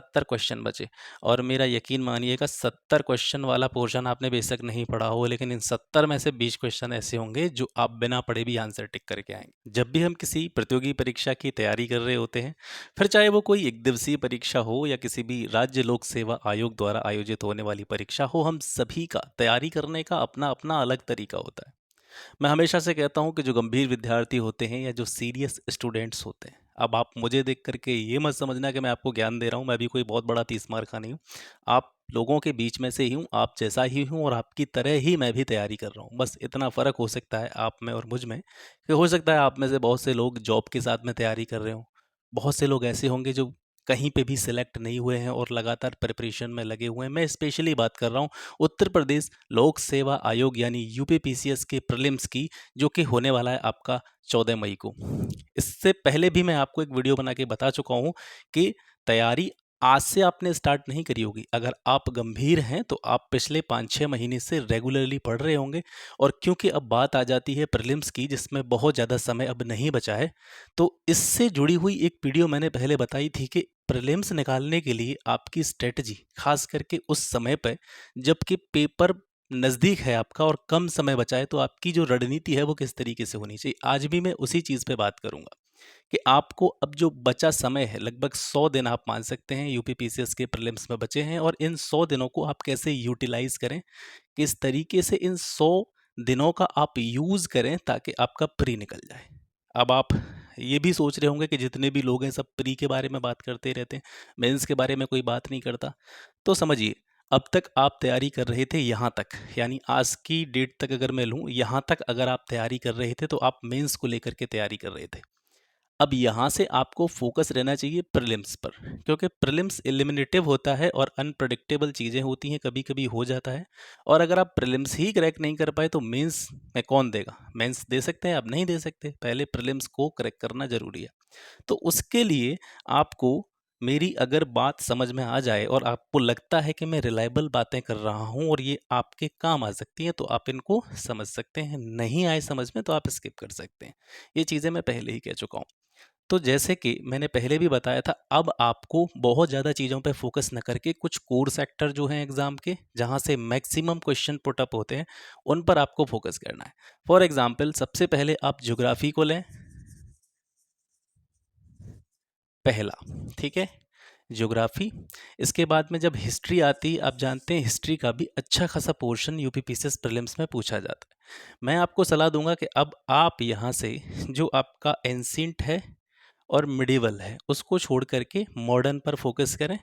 70 question बचे। और मेरा यकीन मानिएगा 70 क्वेश्चन वाला पोर्शन आपने बेशक नहीं पढ़ा हो, लेकिन इन 70 में से 20 क्वेश्चन ऐसे होंगे जो आप बिना पढ़े भी आंसर टिक करके आएंगे। जब भी हम किसी प्रतियोगी परीक्षा की तैयारी कर रहे होते हैं, फिर चाहे वो कोई एक दिवसीय परीक्षा हो या किसी भी राज्य लोक सेवा आयोग द्वारा आयोजित होने वाली परीक्षा हो, हम सभी का तैयारी करने का अपना अपना अलग तरीका होता है। मैं हमेशा से कहता हूं कि जो गंभीर विद्यार्थी होते हैं या जो सीरियस स्टूडेंट्स होते हैं, अब आप मुझे देख करके ये मत समझना कि मैं आपको ज्ञान दे रहा हूं, मैं भी कोई बहुत बड़ा 30 मार खा नहीं हूं। आप लोगों के बीच में से ही हूं, आप जैसा ही हूं और आपकी तरह ही मैं भी तैयारी कर रहा हूं। बस इतना फ़र्क हो सकता है आप में और मुझ में कि हो सकता है आप में से बहुत से लोग जॉब के साथ में तैयारी कर रहे हो, बहुत से लोग ऐसे होंगे जो कहीं पे भी सिलेक्ट नहीं हुए हैं और लगातार प्रिपरेशन में लगे हुए हैं। मैं स्पेशली बात कर रहा हूँ उत्तर प्रदेश लोक सेवा आयोग यानी यूपीपीसीएस के प्रीलिम्स की, जो कि होने वाला है आपका 14 मई को। इससे पहले भी मैं आपको एक वीडियो बना के बता चुका हूँ कि तैयारी आज से आपने स्टार्ट नहीं करी होगी। अगर आप गंभीर हैं तो आप पिछले 5-6 महीने से रेगुलरली पढ़ रहे होंगे। और क्योंकि अब बात आ जाती है प्रीलिम्स की, जिसमें बहुत ज़्यादा समय अब नहीं बचा है, तो इससे जुड़ी हुई एक वीडियो मैंने पहले बताई थी कि प्रीलिम्स निकालने के लिए आपकी स्ट्रेटजी, खास करके उस समय पर जबकि पेपर नज़दीक है आपका और कम समय बचा है, तो आपकी जो रणनीति है वो किस तरीके से होनी चाहिए। आज भी मैं उसी चीज़ पे बात करूंगा कि आपको अब जो बचा समय है, लगभग 100 दिन आप मान सकते हैं यूपीपीसीएस के प्रीलिम्स में बचे हैं, और इन 100 दिनों को आप कैसे यूटिलाइज करें, किस तरीके से इन 100 दिनों का आप यूज़ करें ताकि आपका प्री निकल जाए। अब आप ये भी सोच रहे होंगे कि जितने भी लोग हैं सब प्री के बारे में बात करते रहते हैं, मेंस के बारे में कोई बात नहीं करता। तो समझिए, अब तक आप तैयारी कर रहे थे यहाँ तक, यानी आज की डेट तक अगर मैं लूँ, यहाँ तक अगर आप तैयारी कर रहे थे तो आप मेंस को लेकर के तैयारी कर रहे थे। अब यहाँ से आपको फोकस रहना चाहिए प्रीलिम्स पर, क्योंकि प्रीलिम्स एलिमिनेटिव होता है और अनप्रडिक्टेबल चीज़ें होती हैं, कभी कभी हो जाता है। और अगर आप प्रीलिम्स ही क्रैक नहीं कर पाए तो मेंस में कौन देगा? मेंस दे सकते हैं, आप नहीं दे सकते। पहले प्रीलिम्स को क्रैक करना जरूरी है। तो उसके लिए आपको मेरी अगर बात समझ में आ जाए और आपको लगता है कि मैं रिलायबल बातें कर रहा हूं और ये आपके काम आ सकती हैं, तो आप इनको समझ सकते हैं। नहीं आए समझ में तो आप स्किप कर सकते हैं। ये चीज़ें मैं पहले ही कह चुका हूँ। तो जैसे कि मैंने पहले भी बताया था, अब आपको बहुत ज़्यादा चीज़ों पे फोकस न करके कुछ कोर सेक्टर जो हैं एग्ज़ाम के, जहाँ से मैक्सिमम क्वेश्चन पुट अप होते हैं, उन पर आपको फोकस करना है। फॉर एग्ज़ाम्पल, सबसे पहले आप ज्योग्राफी को लें, पहला, ठीक है, ज्योग्राफी। इसके बाद में जब हिस्ट्री आती है, आप जानते हैं हिस्ट्री का भी अच्छा खासा पोर्शन यूपीपीसीएस प्रीलिम्स में पूछा जाता है। मैं आपको सलाह दूंगा कि अब आप यहाँ से जो आपका एंशिएंट है और मिडिवल है, उसको छोड़ करके मॉडर्न पर फोकस करें।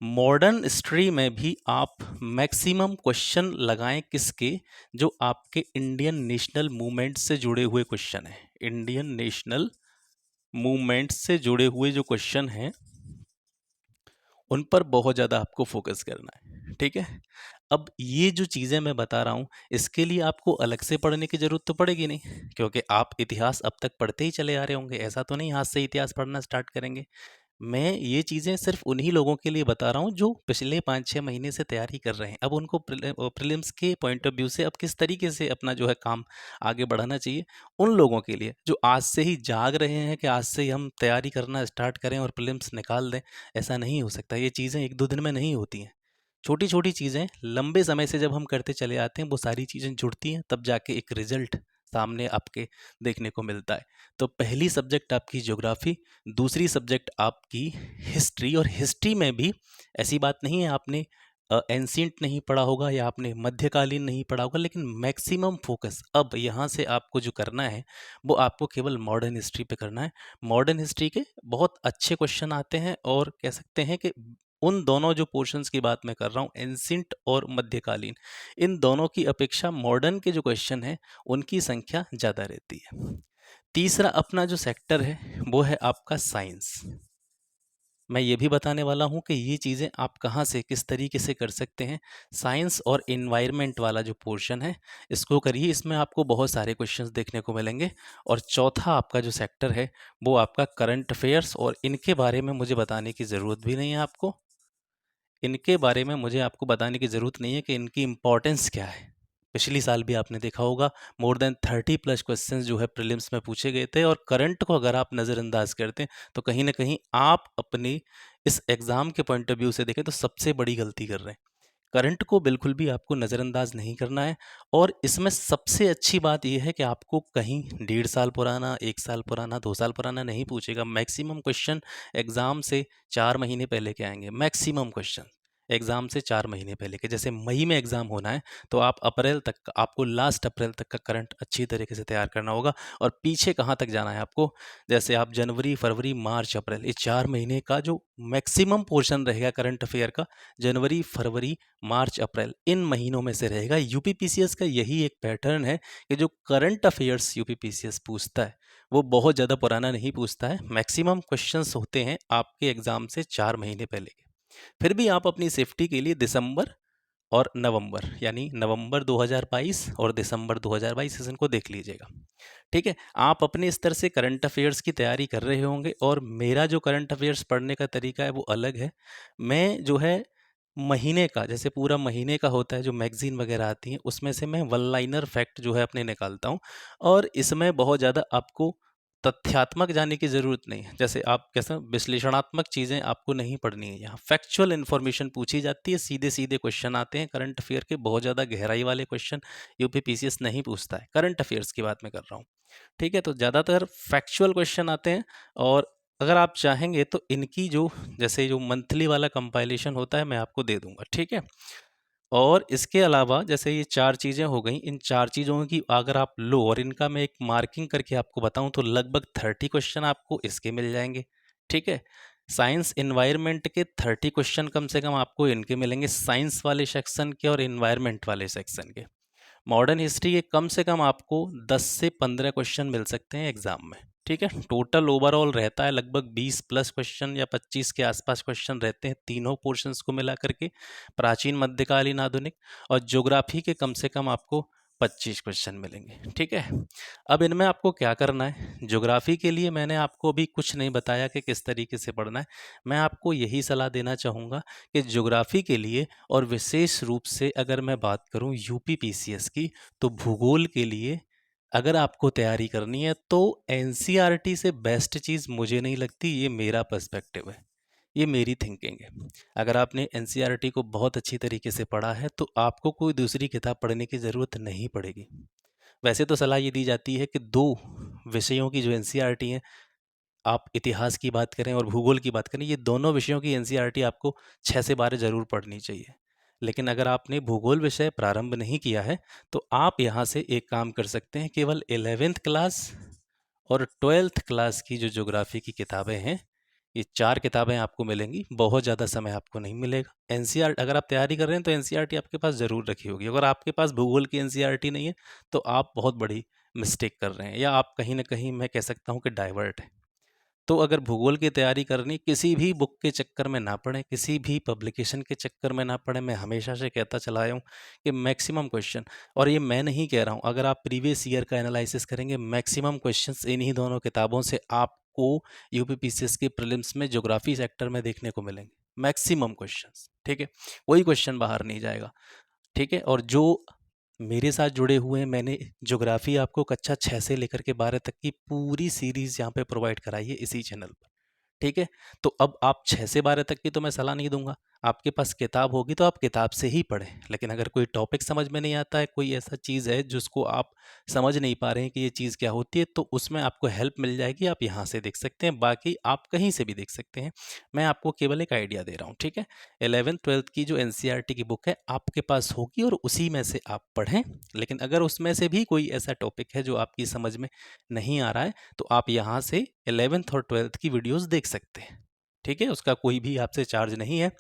मॉडर्न हिस्ट्री में भी आप मैक्सिमम क्वेश्चन लगाएं, किसके? जो आपके इंडियन नेशनल मूवमेंट से जुड़े हुए क्वेश्चन हैं। इंडियन नेशनल मूवमेंट से जुड़े हुए जो क्वेश्चन हैं, उन पर बहुत ज़्यादा आपको फोकस करना है, ठीक है। अब ये जो चीज़ें मैं बता रहा हूँ, इसके लिए आपको अलग से पढ़ने की ज़रूरत तो पड़ेगी नहीं, क्योंकि आप इतिहास अब तक पढ़ते ही चले आ रहे होंगे। ऐसा तो नहीं आज से इतिहास पढ़ना स्टार्ट करेंगे। मैं ये चीज़ें सिर्फ उन्हीं लोगों के लिए बता रहा हूँ जो पिछले 5-6 महीने से तैयारी कर रहे हैं। अब उनको प्रीलिम्स के पॉइंट ऑफ व्यू से अब किस तरीके से अपना जो है काम आगे बढ़ाना चाहिए, उन लोगों के लिए जो आज से ही जाग रहे हैं कि आज से ही हम तैयारी करना स्टार्ट करें और प्रीलिम्स निकाल दें। ऐसा नहीं हो सकता। ये चीज़ें 1-2 दिन में नहीं होती हैं। छोटी छोटी चीज़ें लंबे समय से जब हम करते चले आते हैं, वो सारी चीज़ें जुड़ती हैं, तब जाके एक रिजल्ट सामने आपके देखने को मिलता है। तो पहली सब्जेक्ट आपकी ज्योग्राफी, दूसरी सब्जेक्ट आपकी हिस्ट्री। और हिस्ट्री में भी ऐसी बात नहीं है आपने एंशिएंट नहीं पढ़ा होगा या आपने मध्यकालीन नहीं पढ़ा होगा, लेकिन मैक्सिमम फोकस अब यहाँ से आपको जो करना है वो आपको केवल मॉडर्न हिस्ट्री पे करना है। मॉडर्न हिस्ट्री के बहुत अच्छे क्वेश्चन आते हैं, और कह सकते हैं कि उन दोनों जो पोर्शंस की बात मैं कर रहा हूँ, एंशिएंट और मध्यकालीन, इन दोनों की अपेक्षा मॉडर्न के जो क्वेश्चन हैं उनकी संख्या ज़्यादा रहती है। तीसरा अपना जो सेक्टर है वो है आपका साइंस। मैं ये भी बताने वाला हूँ कि ये चीज़ें आप कहाँ से किस तरीके से कर सकते हैं। साइंस और इन्वायरमेंट वाला जो पोर्शन है, इसको करिए, इसमें आपको बहुत सारे क्वेश्चंस देखने को मिलेंगे। और चौथा आपका जो सेक्टर है वो आपका करंट अफेयर्स, और इनके बारे में मुझे बताने की ज़रूरत भी नहीं है आपको। इनके बारे में मुझे आपको बताने की ज़रूरत नहीं है कि इनकी इम्पोर्टेंस क्या है। पिछली साल भी आपने देखा होगा, मोर देन 30+ क्वेश्चंस जो है प्रीलिम्स में पूछे गए थे, और करंट को अगर आप नज़रअंदाज करते हैं तो कहीं ना कहीं आप अपनी इस एग्ज़ाम के पॉइंट ऑफ व्यू से देखें तो सबसे बड़ी गलती कर रहे हैं। करंट को बिल्कुल भी आपको नज़रअंदाज नहीं करना है, और इसमें सबसे अच्छी बात ये है कि आपको कहीं 1.5 साल पुराना, 1 साल पुराना, 2 साल पुराना नहीं पूछेगा। मैक्सिमम क्वेश्चन एग्ज़ाम से 4 महीने पहले के आएँगे, मैक्सिमम क्वेश्चन एग्ज़ाम से 4 महीने पहले के। जैसे मई में एग्ज़ाम होना है, तो आप अप्रैल तक का, आपको लास्ट अप्रैल तक का करंट अच्छी तरीके से तैयार करना होगा। और पीछे कहाँ तक जाना है आपको, जैसे आप जनवरी, फरवरी, मार्च, अप्रैल, ये 4 महीने का जो मैक्सिमम पोर्शन रहेगा करंट अफेयर का, जनवरी, फरवरी, मार्च, अप्रैल, इन महीनों में से रहेगा। यूपीपीसीएस का यही एक पैटर्न है कि जो करंट अफेयर्स यूपीपीसीएस पूछता है, वो बहुत ज़्यादा पुराना नहीं पूछता है। मैक्सिमम क्वेश्चंस होते हैं आपके एग्ज़ाम से 4 महीने पहले के। फिर भी आप अपनी सेफ्टी के लिए दिसंबर और नवंबर, यानी नवंबर 2022 और दिसंबर 2022 इनको देख लीजिएगा। ठीक है? आप अपने स्तर से करंट अफेयर्स की तैयारी कर रहे होंगे, और मेरा जो करंट अफेयर्स पढ़ने का तरीका है वो अलग है। मैं जो है महीने का, जैसे पूरा महीने का होता है जो मैगज़ीन वगैरह आती हैं, उसमें से मैं वन लाइनर फैक्ट जो है अपने निकालता हूँ, और इसमें बहुत ज़्यादा आपको तथ्यात्मक जाने की ज़रूरत नहीं है। जैसे आप कैसे विश्लेषणात्मक चीज़ें आपको नहीं पढ़नी है, यहाँ फैक्चुअल इन्फॉर्मेशन पूछी जाती है, सीधे-सीधे क्वेश्चन आते हैं करंट अफेयर के, बहुत ज़्यादा गहराई वाले क्वेश्चन यूपीपीसीएस नहीं पूछता है। करंट अफेयर्स की बात मैं कर रहा हूँ। ठीक है? तो ज़्यादातर फैक्चुअल क्वेश्चन आते हैं, और अगर आप चाहेंगे तो इनकी जो, जैसे जो मंथली वाला कंपाइलेशन होता है, मैं आपको दे दूँगा, ठीक है? और इसके अलावा जैसे ये 4 चीज़ें हो गईं, इन 4 चीज़ों की अगर आप लो और इनका मैं एक मार्किंग करके आपको बताऊँ, तो लगभग 30 क्वेश्चन आपको इसके मिल जाएँगे, ठीक है? साइंस एनवायरनमेंट के 30 क्वेश्चन कम से कम आपको इनके मिलेंगे, साइंस वाले सेक्शन के और एनवायरनमेंट वाले सेक्शन के। मॉडर्न हिस्ट्री के कम से कम आपको 10 से 15 क्वेश्चन मिल सकते हैं एग्जाम में, ठीक है? टोटल ओवरऑल रहता है लगभग 20 प्लस क्वेश्चन या 25 के आसपास क्वेश्चन रहते हैं तीनों पोर्शंस को मिला करके, प्राचीन, मध्यकालीन, आधुनिक। और ज्योग्राफी के कम से कम आपको 25 क्वेश्चन मिलेंगे, ठीक है? अब इनमें आपको क्या करना है, ज्योग्राफी के लिए मैंने आपको अभी कुछ नहीं बताया कि किस तरीके से पढ़ना है। मैं आपको यही सलाह देना चाहूँगा कि ज्योग्राफी के लिए, और विशेष रूप से अगर मैं बात करूं यूपी पीसीएस की, तो भूगोल के लिए अगर आपको तैयारी करनी है, तो एनसीईआरटी से बेस्ट चीज़ मुझे नहीं लगती। ये मेरा पर्सपेक्टिव है, ये मेरी थिंकिंग है। अगर आपने एनसीईआरटी को बहुत अच्छी तरीके से पढ़ा है, तो आपको कोई दूसरी किताब पढ़ने की ज़रूरत नहीं पड़ेगी। वैसे तो सलाह ये दी जाती है कि दो विषयों की जो एनसीईआरटी है, आप इतिहास की बात करें और भूगोल की बात करें, ये दोनों विषयों की एनसीईआरटी आपको 6 से 12 ज़रूर पढ़नी चाहिए। लेकिन अगर आपने भूगोल विषय प्रारंभ नहीं किया है, तो आप यहाँ से एक काम कर सकते हैं, केवल 11th क्लास और 12th क्लास की जो ज्योग्राफी की किताबें हैं, ये 4 किताबें आपको मिलेंगी, बहुत ज़्यादा समय आपको नहीं मिलेगा। एनसीईआर अगर आप तैयारी कर रहे हैं, तो एनसीईआरटी आपके पास ज़रूर रखी होगी। अगर आपके पास भूगोल की एनसीईआरटी नहीं है, तो आप बहुत बड़ी मिस्टेक कर रहे हैं, या आप कहीं न कहीं मैं कह सकता हूँ कि डाइवर्ट हैं। तो अगर भूगोल की तैयारी करनी, किसी भी बुक के चक्कर में ना पड़ें, किसी भी पब्लिकेशन के चक्कर में ना पड़ें। मैं हमेशा से कहता चला आया हूँ कि मैक्सिमम क्वेश्चन, और ये मैं नहीं कह रहा हूँ, अगर आप प्रीवियस ईयर का एनालिसिस करेंगे, मैक्सिमम क्वेश्चंस इन्हीं दोनों किताबों से आपको यूपीपीसीएस के प्रीलिम्स में ज्योग्राफी सेक्टर में देखने को मिलेंगे। मैक्सिमम क्वेश्चंस, ठीक है? कोई क्वेश्चन बाहर नहीं जाएगा, ठीक है? और जो मेरे साथ जुड़े हुए हैं, मैंने ज्योग्राफी आपको कक्षा 6 से लेकर के 12 तक की पूरी सीरीज़ यहाँ पे प्रोवाइड कराई है इसी चैनल पर, ठीक है? तो अब आप 6 से 12 तक की तो मैं सलाह नहीं दूँगा। आपके पास किताब होगी तो आप किताब से ही पढ़ें। लेकिन अगर कोई टॉपिक समझ में नहीं आता है, कोई ऐसा चीज़ है जिसको आप समझ नहीं पा रहे हैं कि ये चीज़ क्या होती है, तो उसमें आपको हेल्प मिल जाएगी। आप यहाँ से देख सकते हैं, बाकी आप कहीं से भी देख सकते हैं। मैं आपको केवल एक आइडिया दे रहा हूँ, ठीक है? 11th-12th की जो एनसीईआरटी की बुक है, आपके पास होगी और उसी में से आप पढ़ें। लेकिन अगर उसमें से भी कोई ऐसा टॉपिक है जो आपकी समझ में नहीं आ रहा है, तो आप यहाँ से 11th और 12th की वीडियोस देख सकते हैं, ठीक है? उसका कोई भी आपसे चार्ज नहीं है।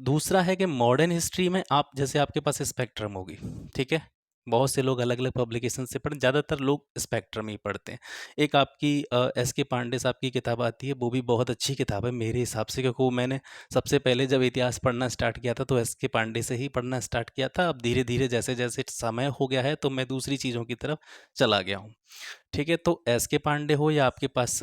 दूसरा है कि मॉडर्न हिस्ट्री में आप, जैसे आपके पास स्पेक्ट्रम होगी, ठीक है? बहुत से लोग अलग अलग पब्लिकेशन से पढ़ते, ज़्यादातर लोग स्पेक्ट्रम ही पढ़ते हैं। एक आपकी एस के पांडे साहब की किताब आती है, वो भी बहुत अच्छी किताब है मेरे हिसाब से, क्योंकि वो मैंने सबसे पहले जब इतिहास पढ़ना स्टार्ट किया था, तो एस के पांडे से ही पढ़ना स्टार्ट किया था। अब धीरे धीरे जैसे जैसे समय हो गया है, तो मैं दूसरी चीज़ों की तरफ चला गया हूँ, ठीक है, तो एस के पांडे हो या आपके पास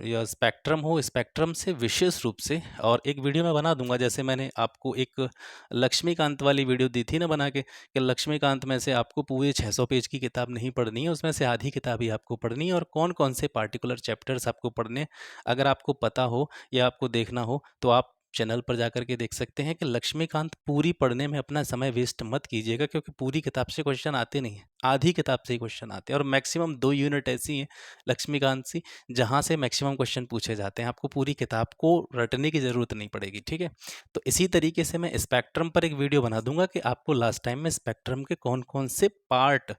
या स्पेक्ट्रम हो, स्पेक्ट्रम से विशेष रूप से, और एक वीडियो मैं बना दूंगा, जैसे मैंने आपको एक लक्ष्मीकांत वाली वीडियो दी थी ना बना के, कि लक्ष्मीकांत में से आपको पूरे 600 पेज की किताब नहीं पढ़नी है, उसमें से आधी किताब ही आपको पढ़नी है, और कौन कौन से पार्टिकुलर चैप्टर्स आपको पढ़ने हैं, अगर आपको पता हो या आपको देखना हो तो आप चैनल पर जाकर के देख सकते हैं कि लक्ष्मीकांत पूरी पढ़ने में अपना समय वेस्ट मत कीजिएगा, क्योंकि पूरी किताब से क्वेश्चन आते नहीं हैं, आधी किताब से ही क्वेश्चन आते हैं, और मैक्सिमम 2 यूनिट ऐसी हैं लक्ष्मीकांत सी जहाँ से मैक्सिमम क्वेश्चन पूछे जाते हैं, आपको पूरी किताब को रटने की ज़रूरत नहीं पड़ेगी। ठीक है, तो इसी तरीके से मैं स्पेक्ट्रम पर एक वीडियो बना दूंगा कि आपको लास्ट टाइम में स्पेक्ट्रम के कौन कौन से पार्ट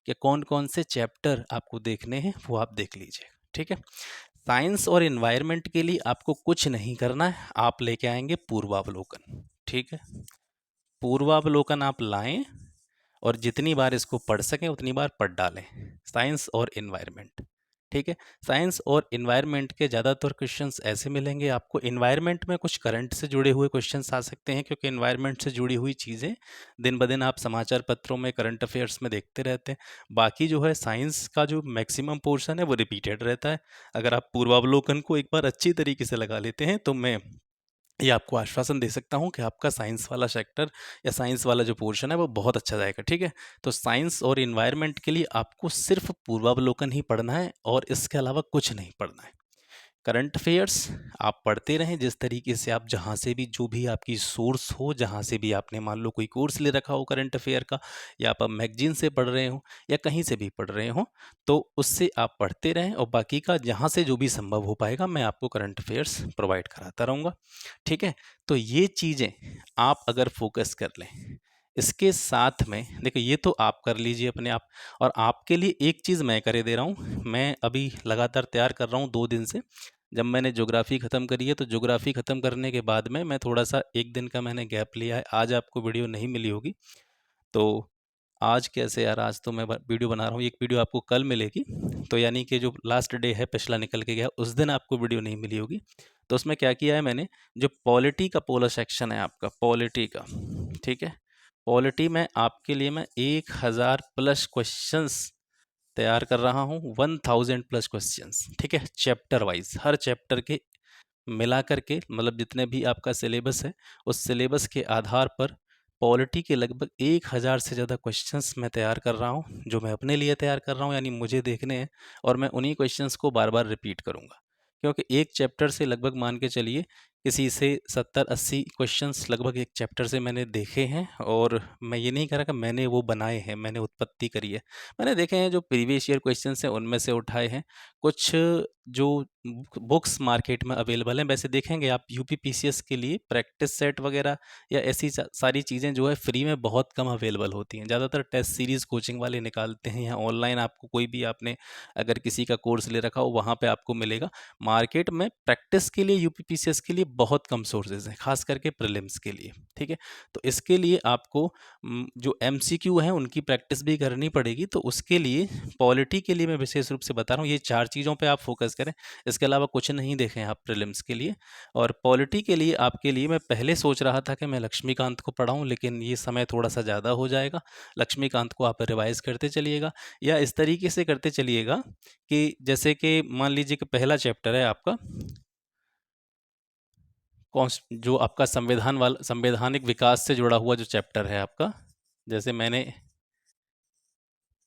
के कौन कौन से चैप्टर आपको देखने हैं, वो आप देख लीजिए। ठीक है, साइंस और एनवायरनमेंट के लिए आपको कुछ नहीं करना है, आप लेके आएंगे पूर्वावलोकन। ठीक है, पूर्वावलोकन आप लाएं और जितनी बार इसको पढ़ सकें उतनी बार पढ़ डालें, साइंस और एनवायरनमेंट। ठीक है, साइंस और एनवायरनमेंट के ज़्यादातर क्वेश्चंस ऐसे मिलेंगे आपको, एनवायरनमेंट में कुछ करंट से जुड़े हुए क्वेश्चंस आ सकते हैं, क्योंकि एनवायरनमेंट से जुड़ी हुई चीज़ें दिन ब दिन आप समाचार पत्रों में, करंट अफेयर्स में देखते रहते हैं। बाकी जो है साइंस का जो मैक्सिमम पोर्शन है वो रिपीटेड रहता है। अगर आप पूर्वावलोकन को एक बार अच्छी तरीके से लगा लेते हैं तो मैं ये आपको आश्वासन दे सकता हूँ कि आपका साइंस वाला सेक्टर या साइंस वाला जो पोर्शन है वो बहुत अच्छा जाएगा। ठीक है, तो साइंस और इन्वायरमेंट के लिए आपको सिर्फ पूर्वावलोकन ही पढ़ना है और इसके अलावा कुछ नहीं पढ़ना है। करंट अफेयर्स आप पढ़ते रहें जिस तरीके से आप जहाँ से भी, जो भी आपकी सोर्स हो, जहाँ से भी आपने मान लो कोई कोर्स ले रखा हो करंट अफेयर का, या आप मैगजीन से पढ़ रहे हो या कहीं से भी पढ़ रहे हो, तो उससे आप पढ़ते रहें, और बाकी का जहाँ से जो भी संभव हो पाएगा मैं आपको करंट अफेयर्स प्रोवाइड कराता रहूँगा। ठीक है, तो ये चीज़ें आप अगर फोकस कर लें, इसके साथ में देखो ये तो आप कर लीजिए अपने आप, और आपके लिए एक चीज़ मैं करे दे रहा हूँ, मैं अभी लगातार तैयार कर रहा हूँ 2 दिन से। जब मैंने ज्योग्राफी ख़त्म करी है तो ज्योग्राफी ख़त्म करने के बाद में मैं थोड़ा-सा 1 दिन का मैंने गैप लिया है। आज आपको वीडियो नहीं मिली होगी, तो आज कैसे यार, आज तो मैं वीडियो बना रहा हूँ, एक वीडियो आपको कल मिलेगी, तो यानी कि जो लास्ट डे है पिछला निकल के गया, उस दिन आपको वीडियो नहीं मिली होगी। तो उसमें क्या किया है मैंने, जो पॉलिटी का पोलर सेक्शन है आपका, पॉलिटी का, ठीक है, पॉलिटी में आपके लिए मैं 1000 प्लस क्वेश्चंस तैयार कर रहा हूँ, 1000 प्लस क्वेश्चंस। ठीक है, चैप्टर वाइज, हर चैप्टर के मिला करके, मतलब जितने भी आपका सिलेबस है उस सिलेबस के आधार पर पॉलिटी के लगभग 1000 से ज़्यादा क्वेश्चंस मैं तैयार कर रहा हूँ, जो मैं अपने लिए तैयार कर रहा हूँ, यानी मुझे देखने हैं, और मैं उन्हीं क्वेश्चंस को बार बार रिपीट करूँगा, क्योंकि एक चैप्टर से लगभग मान के चलिए किसी से 70-80 क्वेश्चंस लगभग एक चैप्टर से मैंने देखे हैं, और मैं ये नहीं कह रहा कि मैंने वो बनाए हैं, मैंने उत्पत्ति करी है, मैंने देखे हैं, जो प्रीवियस ईयर क्वेश्चंस हैं उनमें से उठाए हैं। कुछ जो बुक्स मार्केट में अवेलेबल हैं, वैसे देखेंगे आप यूपी पीसीएस के लिए प्रैक्टिस सेट वगैरह या ऐसी सारी चीज़ें जो है फ्री में बहुत कम अवेलेबल होती हैं। ज़्यादातर टेस्ट सीरीज़ कोचिंग वाले निकालते हैं, या ऑनलाइन आपको कोई भी, आपने अगर किसी का कोर्स ले रखा हो वहाँ पे आपको मिलेगा। मार्केट में प्रैक्टिस के लिए, यूपी पीसीएस के लिए बहुत कम सोर्सेज हैं, खास करके प्रीलिम्स के लिए। ठीक है, तो इसके लिए आपको जो एमसीक्यू हैं उनकी प्रैक्टिस भी करनी पड़ेगी, तो उसके लिए पॉलिटी के लिए मैं विशेष रूप से बता रहा हूँ, ये 4 चीज़ों पे आप फोकस करें, इसके अलावा कुछ नहीं देखें आप प्रीलिम्स के लिए। और पॉलिटी के लिए आपके लिए मैं पहले सोच रहा था कि मैं लक्ष्मीकांत को पढ़ाऊँ, लेकिन ये समय थोड़ा-सा ज़्यादा हो जाएगा। लक्ष्मीकांत को आप रिवाइज़ करते चलिएगा, या इस तरीके से करते चलिएगा कि जैसे कि मान लीजिए कि पहला चैप्टर है आपका जो आपका संवैधानिक विकास से जुड़ा हुआ जो चैप्टर है आपका, जैसे मैंने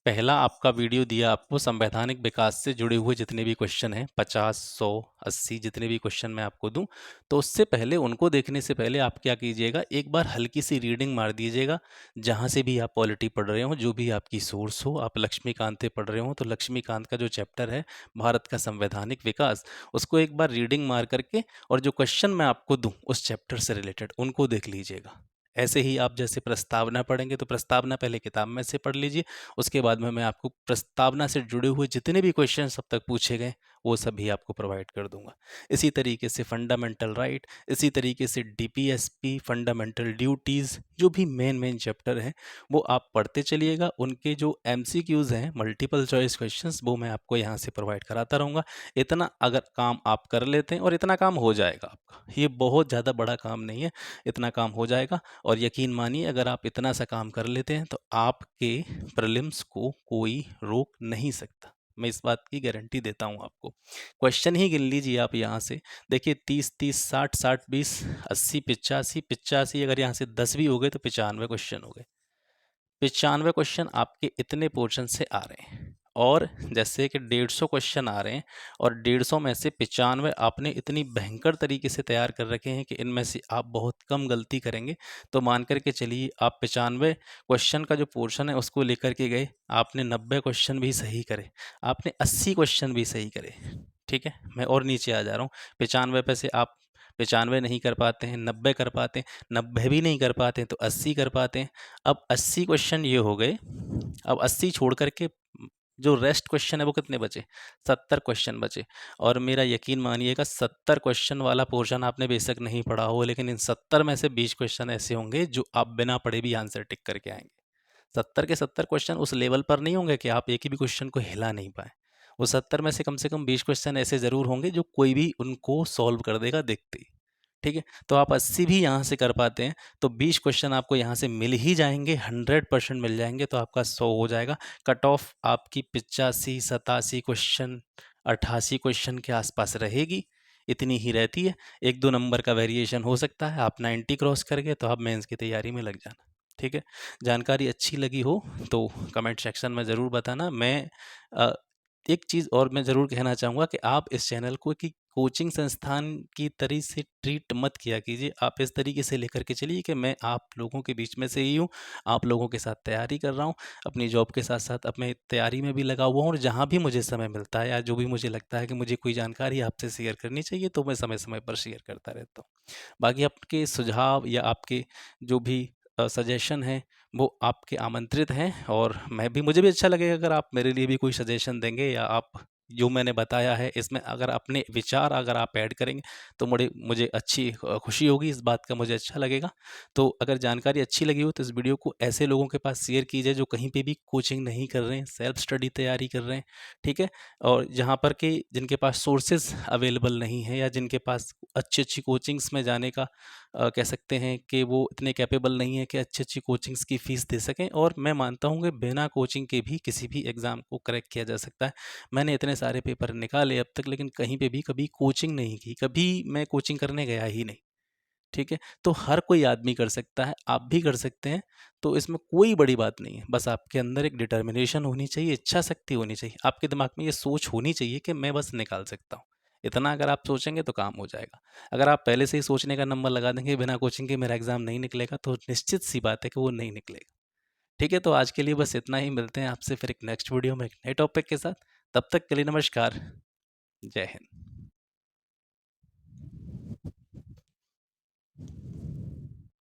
पहला आपका वीडियो दिया आपको, संवैधानिक विकास से जुड़े हुए जितने भी क्वेश्चन हैं, 50, 100, 80 जितने भी क्वेश्चन मैं आपको दूं, तो उससे पहले, उनको देखने से पहले आप क्या कीजिएगा, एक बार हल्की सी रीडिंग मार दीजिएगा, जहां से भी आप पॉलिटी पढ़ रहे हो, जो भी आपकी सोर्स हो, आप लक्ष्मीकांत से पढ़ रहे हो तो लक्ष्मीकांत का जो चैप्टर है भारत का संवैधानिक विकास, उसको एक बार रीडिंग मार करके, और जो क्वेश्चन मैं आपको दूँ उस चैप्टर से रिलेटेड, उनको देख लीजिएगा। ऐसे ही आप जैसे प्रस्तावना पढ़ेंगे तो प्रस्तावना पहले किताब में से पढ़ लीजिए, उसके बाद में मैं आपको प्रस्तावना से जुड़े हुए जितने भी क्वेश्चन अब तक पूछे गए वो सभी आपको प्रोवाइड कर दूंगा। इसी तरीके से फंडामेंटल राइट, इसी तरीके से डीपीएसपी, फंडामेंटल ड्यूटीज़, जो भी मेन चैप्टर हैं वो आप पढ़ते चलिएगा। उनके जो एमसीक्यूज़ हैं, मल्टीपल चॉइस क्वेश्चंस, वो मैं आपको यहाँ से प्रोवाइड कराता रहूँगा। इतना अगर काम आप कर लेते हैं, और इतना काम हो जाएगा आपका, ये बहुत ज़्यादा बड़ा काम नहीं है, इतना काम हो जाएगा। और यकीन मानिए अगर आप इतना सा काम कर लेते हैं तो आपके प्रीलिम्स को कोई रोक नहीं सकता। मैं इस बात की गारंटी देता हूँ आपको। क्वेश्चन ही गिन लीजिए आप यहाँ से, देखिए 30-30, 60-60, 20, 80, 85, 85, अगर यहाँ से 10 भी हो गए तो 95 क्वेश्चन हो गए। 95 क्वेश्चन आपके इतने पोर्शन से आ रहे हैं, और जैसे कि 150 क्वेश्चन आ रहे हैं, और 150 में से 95 आपने इतनी भयंकर तरीके से तैयार कर रखे हैं कि इनमें से आप बहुत कम गलती करेंगे। तो मान कर के चलिए आप 95 क्वेश्चन का जो पोर्शन है उसको लेकर के गए, आपने 90 क्वेश्चन भी सही करे, आपने 80 क्वेश्चन भी सही करे, ठीक है। मैं और नीचे आ जा रहा हूँ, 95 पे से आप 95 नहीं कर पाते हैं, 90 कर पाते हैं, 90 भी नहीं कर पाते हैं तो 80 कर पाते हैं। अब 80 क्वेश्चन ये हो गए, अब 80 छोड़ कर के जो रेस्ट क्वेश्चन है वो कितने बचे? 70 क्वेश्चन बचे। और मेरा यकीन मानिएगा 70 क्वेश्चन वाला पोर्शन आपने बेशक नहीं पढ़ा हो, लेकिन इन 70 में से 20 क्वेश्चन ऐसे होंगे जो आप बिना पढ़े भी आंसर टिक करके आएंगे। 70 के 70 क्वेश्चन उस लेवल पर नहीं होंगे कि आप एक ही भी क्वेश्चन को हिला नहीं पाए। वो 70 में से कम 20 क्वेश्चन ऐसे ज़रूर होंगे जो कोई भी उनको सॉल्व कर देगा देखते ही। ठीक है, तो आप 80 भी यहाँ से कर पाते हैं तो 20 क्वेश्चन आपको यहाँ से मिल ही जाएंगे, 100% मिल जाएंगे, तो आपका 100 हो जाएगा। कट ऑफ आपकी 85, 87 क्वेश्चन, 88 क्वेश्चन के आसपास रहेगी, इतनी ही रहती है। 1-2 नंबर का वेरिएशन हो सकता है। आप 90 क्रॉस कर गए तो आप मेंस की तैयारी में लग जाना। ठीक है, जानकारी अच्छी लगी हो तो कमेंट सेक्शन में ज़रूर बताना। अ, एक चीज़ और मैं ज़रूर कहना चाहूँगा कि आप इस चैनल को कि कोचिंग संस्थान की तरह से ट्रीट मत किया कीजिए। आप इस तरीके से लेकर के चलिए कि मैं आप लोगों के बीच में से ही हूँ, आप लोगों के साथ तैयारी कर रहा हूँ, अपनी जॉब के साथ-साथ अब मैं तैयारी में भी लगा हुआ हूँ, और जहाँ भी मुझे समय मिलता है या जो भी मुझे लगता है कि मुझे कोई जानकारी आपसे शेयर करनी चाहिए, तो मैं समय-समय पर शेयर करता रहता हूँ। बाकी आपके सुझाव या आपके जो भी सजेशन हैं, वो आपके आमंत्रित हैं, और मुझे भी अच्छा लगेगा अगर आप मेरे लिए भी कोई सजेशन देंगे, या आप जो मैंने बताया है इसमें अगर अपने विचार अगर आप ऐड करेंगे तो मुझे अच्छी खुशी होगी, इस बात का मुझे अच्छा लगेगा। तो अगर जानकारी अच्छी लगी हो तो इस वीडियो को ऐसे लोगों के पास शेयर कीजिए जो कहीं पे भी कोचिंग नहीं कर रहे हैं, सेल्फ स्टडी तैयारी कर रहे हैं, ठीक है? और जहाँ पर कि जिनके पास सोर्सेज़ अवेलेबल नहीं है, या जिनके पास अच्छी-अच्छी कोचिंग्स में जाने का कह सकते हैं कि वो इतने कैपेबल नहीं है कि अच्छी-अच्छी कोचिंग्स की फ़ीस दे सकें। और मैं मानता हूँ कि बिना कोचिंग के भी किसी भी एग्ज़ाम को क्रैक किया जा सकता है। मैंने इतने सारे पेपर निकाले अब तक, लेकिन कहीं पे भी कभी कोचिंग नहीं की, कभी मैं कोचिंग करने गया ही नहीं, ठीक है? तो हर कोई आदमी कर सकता है, आप भी कर सकते हैं, तो इसमें कोई बड़ी बात नहीं है। बस आपके अंदर एक डिटर्मिनेशन होनी चाहिए, इच्छा शक्ति होनी चाहिए, आपके दिमाग में ये सोच होनी चाहिए कि मैं बस निकाल सकता हूँ। इतना अगर आप सोचेंगे तो काम हो जाएगा। अगर आप पहले से ही सोचने का नंबर लगा देंगे बिना कोचिंग के मेरा एग्ज़ाम नहीं निकलेगा, तो निश्चित सी बात है कि वो नहीं निकलेगा। ठीक है, तो आज के लिए बस इतना ही। मिलते हैं आपसे फिर एक नेक्स्ट वीडियो में एक नए टॉपिक के साथ। तब तक के लिए नमस्कार। जय हिंद।